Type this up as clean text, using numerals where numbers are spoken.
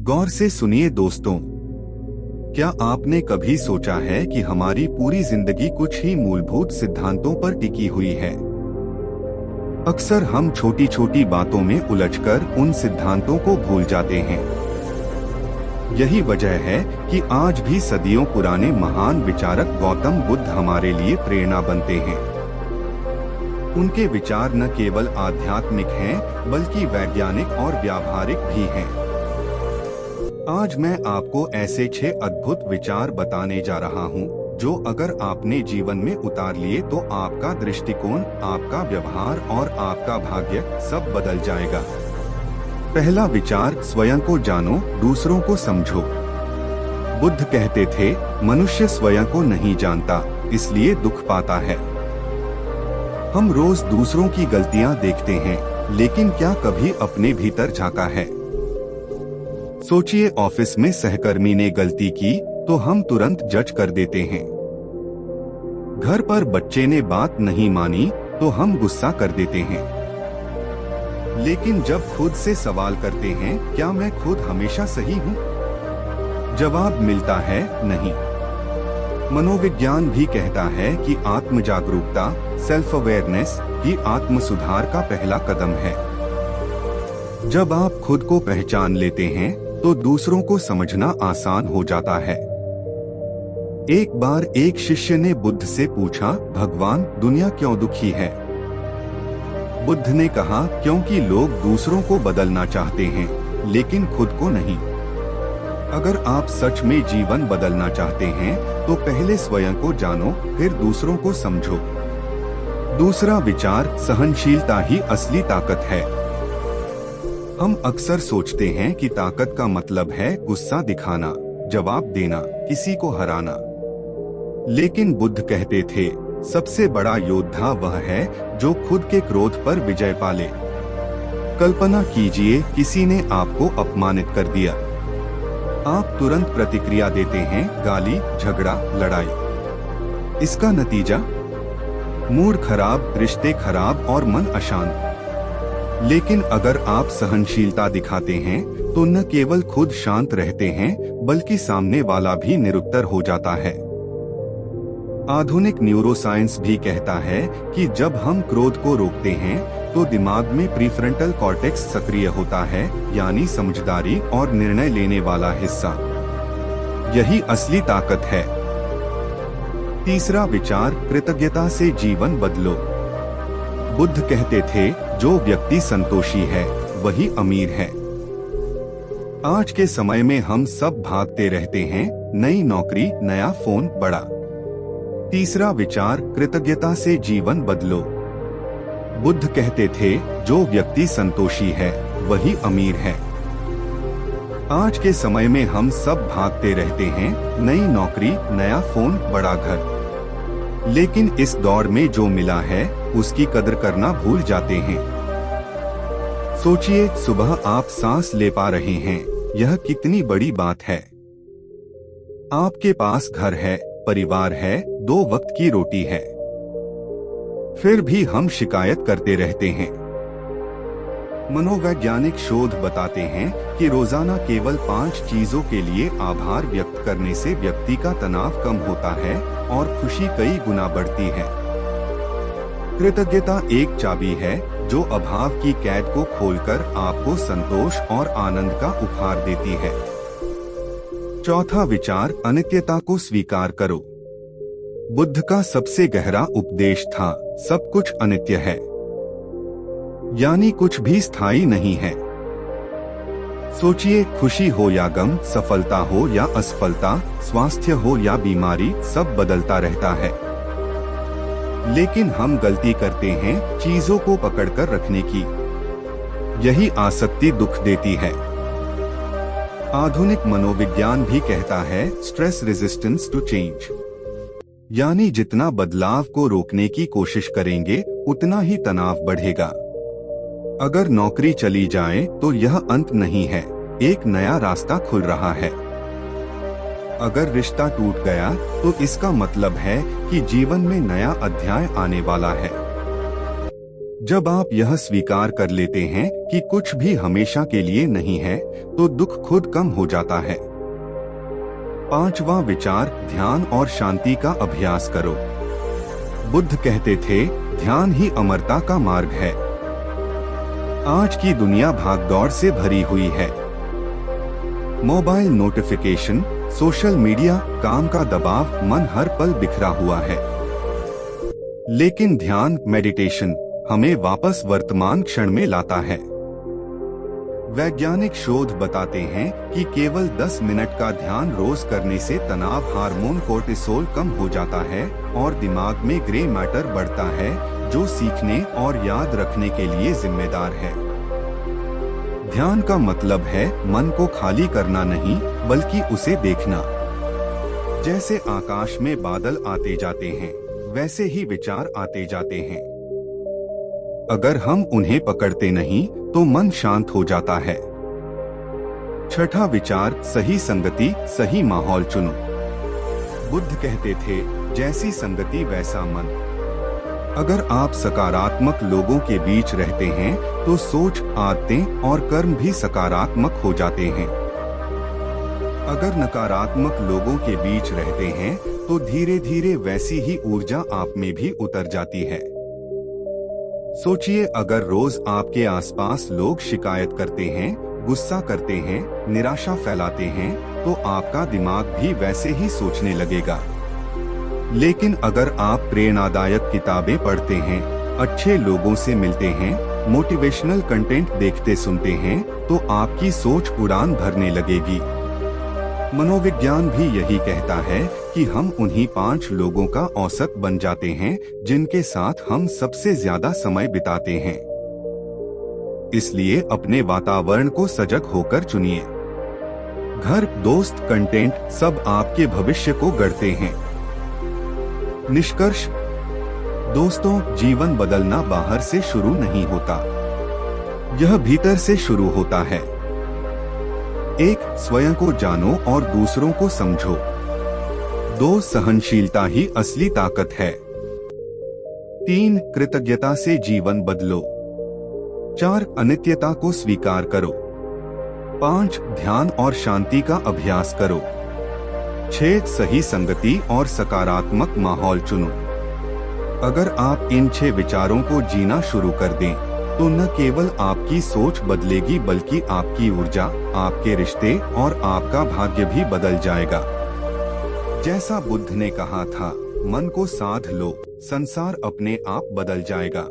गौर से सुनिए दोस्तों, क्या आपने कभी सोचा है कि हमारी पूरी जिंदगी कुछ ही मूलभूत सिद्धांतों पर टिकी हुई है। अक्सर हम छोटी छोटी बातों में उलझकर उन सिद्धांतों को भूल जाते हैं। यही वजह है कि आज भी सदियों पुराने महान विचारक गौतम बुद्ध हमारे लिए प्रेरणा बनते हैं। उनके विचार न केवल आध्यात्मिक हैं, बल्कि वैज्ञानिक और व्यावहारिक भी हैं। आज मैं आपको ऐसे 6 अद्भुत विचार बताने जा रहा हूं, जो अगर आपने जीवन में उतार लिए तो आपका दृष्टिकोण, आपका व्यवहार और आपका भाग्य सब बदल जाएगा। पहला विचार, स्वयं को जानो, दूसरों को समझो। बुद्ध कहते थे, मनुष्य स्वयं को नहीं जानता, इसलिए दुख पाता है। हम रोज दूसरों की गलतियां देखते हैं, लेकिन क्या कभी अपने भीतर झांका है? सोचिए, ऑफिस में सहकर्मी ने गलती की तो हम तुरंत जज कर देते हैं। घर पर बच्चे ने बात नहीं मानी तो हम गुस्सा कर देते हैं। लेकिन जब खुद से सवाल करते हैं, क्या मैं खुद हमेशा सही हूँ? जवाब मिलता है, नहीं। मनोविज्ञान भी कहता है कि आत्म जागरूकता, सेल्फ अवेयरनेस ही आत्म सुधार का पहला कदम है। जब आप खुद को पहचान लेते हैं तो दूसरों को समझना आसान हो जाता है। एक बार एक शिष्य ने बुद्ध से पूछा, भगवान, दुनिया क्यों दुखी है? बुद्ध ने कहा, क्योंकि लोग दूसरों को बदलना चाहते हैं, लेकिन खुद को नहीं। अगर आप सच में जीवन बदलना चाहते हैं तो पहले स्वयं को जानो, फिर दूसरों को समझो। दूसरा विचार, सहनशीलता ही असली ताकत है। हम अक्सर सोचते हैं कि ताकत का मतलब है गुस्सा दिखाना, जवाब देना, किसी को हराना। लेकिन बुद्ध कहते थे, सबसे बड़ा योद्धा वह है जो खुद के क्रोध पर विजय पाले। कल्पना कीजिए, किसी ने आपको अपमानित कर दिया। आप तुरंत प्रतिक्रिया देते हैं, गाली, झगड़ा, लड़ाई। इसका नतीजा मूड खराब, रिश्ते खराब और मन अशांत। लेकिन अगर आप सहनशीलता दिखाते हैं तो न केवल खुद शांत रहते हैं, बल्कि सामने वाला भी निरुत्तर हो जाता है। आधुनिक न्यूरोसाइंस भी कहता है कि जब हम क्रोध को रोकते हैं तो दिमाग में प्रीफ्रंटल कॉर्टेक्स सक्रिय होता है, यानी समझदारी और निर्णय लेने वाला हिस्सा। यही असली ताकत है। तीसरा विचार, कृतज्ञता से जीवन बदलो। बुद्ध कहते थे, जो व्यक्ति संतोषी है वही अमीर है। आज के समय में हम सब भागते रहते हैं, नई नौकरी, नया फोन, बड़ा। तीसरा विचार, कृतज्ञता से जीवन बदलो। बुद्ध कहते थे, जो व्यक्ति संतोषी है वही अमीर है। आज के समय में हम सब भागते रहते हैं, नई नौकरी, नया फोन, बड़ा घर। लेकिन इस दौर में जो मिला है उसकी कदर करना भूल जाते हैं। सोचिए, सुबह आप सांस ले पा रहे हैं, यह कितनी बड़ी बात है। आपके पास घर है, परिवार है, 2 वक्त की रोटी है। फिर भी हम शिकायत करते रहते हैं। मनोवैज्ञानिक शोध बताते हैं कि रोजाना केवल 5 चीजों के लिए आभार व्यक्त करने से व्यक्ति का तनाव कम होता है और खुशी कई गुना बढ़ती है। कृतज्ञता एक चाबी है जो अभाव की कैद को खोलकर आपको संतोष और आनंद का उपहार देती है। चौथा विचार, अनित्यता को स्वीकार करो। बुद्ध का सबसे गहरा उपदेश था, सब कुछ अनित्य है, यानी कुछ भी स्थायी नहीं है। सोचिए, खुशी हो या गम, सफलता हो या असफलता, स्वास्थ्य हो या बीमारी, सब बदलता रहता है। लेकिन हम गलती करते हैं चीजों को पकड़कर रखने की। यही आसक्ति दुख देती है। आधुनिक मनोविज्ञान भी कहता है, स्ट्रेस रेजिस्टेंस टू चेंज, यानी जितना बदलाव को रोकने की कोशिश करेंगे उतना ही तनाव बढ़ेगा। अगर नौकरी चली जाए तो यह अंत नहीं है, एक नया रास्ता खुल रहा है। अगर रिश्ता टूट गया तो इसका मतलब है कि जीवन में नया अध्याय आने वाला है। जब आप यह स्वीकार कर लेते हैं कि कुछ भी हमेशा के लिए नहीं है, तो दुख खुद कम हो जाता है। 5वां विचार, ध्यान और शांति का अभ्यास करो। बुद्ध कहते थे, ध्यान ही अमरता का मार्ग है। आज की दुनिया भागदौड़ से भरी हुई है। मोबाइल नोटिफिकेशन, सोशल मीडिया, काम का दबाव, मन हर पल बिखरा हुआ है। लेकिन ध्यान, मेडिटेशन हमें वापस वर्तमान क्षण में लाता है। वैज्ञानिक शोध बताते हैं कि केवल 10 मिनट का ध्यान रोज करने से तनाव हार्मोन कोर्टिसोल कम हो जाता है और दिमाग में ग्रे मैटर बढ़ता है, जो सीखने और याद रखने के लिए जिम्मेदार है। ध्यान का मतलब है मन को खाली करना नहीं, बल्कि उसे देखना। जैसे आकाश में बादल आते जाते हैं, वैसे ही विचार आते जाते हैं। अगर हम उन्हें पकड़ते नहीं, तो मन शांत हो जाता है। 6वां विचार, सही संगति, सही माहौल चुनो। बुद्ध कहते थे, जैसी संगति वैसा मन। अगर आप सकारात्मक लोगों के बीच रहते हैं, तो सोच, आदतें और कर्म भी सकारात्मक हो जाते हैं। अगर नकारात्मक लोगों के बीच रहते हैं, तो धीरे धीरे वैसी ही ऊर्जा आप में भी उतर जाती है। सोचिए, अगर रोज आपके आसपास लोग शिकायत करते हैं, गुस्सा करते हैं, निराशा फैलाते हैं, तो आपका दिमाग भी वैसे ही सोचने लगेगा। लेकिन अगर आप प्रेरणादायक किताबें पढ़ते हैं, अच्छे लोगों से मिलते हैं, मोटिवेशनल कंटेंट देखते सुनते हैं, तो आपकी सोच उड़ान भरने लगेगी। मनोविज्ञान भी यही कहता है कि हम उन्हीं 5 लोगों का औसत बन जाते हैं जिनके साथ हम सबसे ज्यादा समय बिताते हैं। इसलिए अपने वातावरण को सजग होकर चुनिए। घर, दोस्त, कंटेंट सब आपके भविष्य को गढ़ते हैं। निष्कर्ष, दोस्तों, जीवन बदलना बाहर से शुरू नहीं होता, यह भीतर से शुरू होता है। 1. स्वयं को जानो और दूसरों को समझो। 2. सहनशीलता ही असली ताकत है। 3. कृतज्ञता से जीवन बदलो। 4. अनित्यता को स्वीकार करो। 5. ध्यान और शांति का अभ्यास करो। 6. सही संगति और सकारात्मक माहौल चुनो। अगर आप इन 6 विचारों को जीना शुरू कर दें, तो न केवल आपकी सोच बदलेगी, बल्कि आपकी ऊर्जा, आपके रिश्ते और आपका भाग्य भी बदल जाएगा। जैसा बुद्ध ने कहा था, मन को साध लो, संसार अपने आप बदल जाएगा।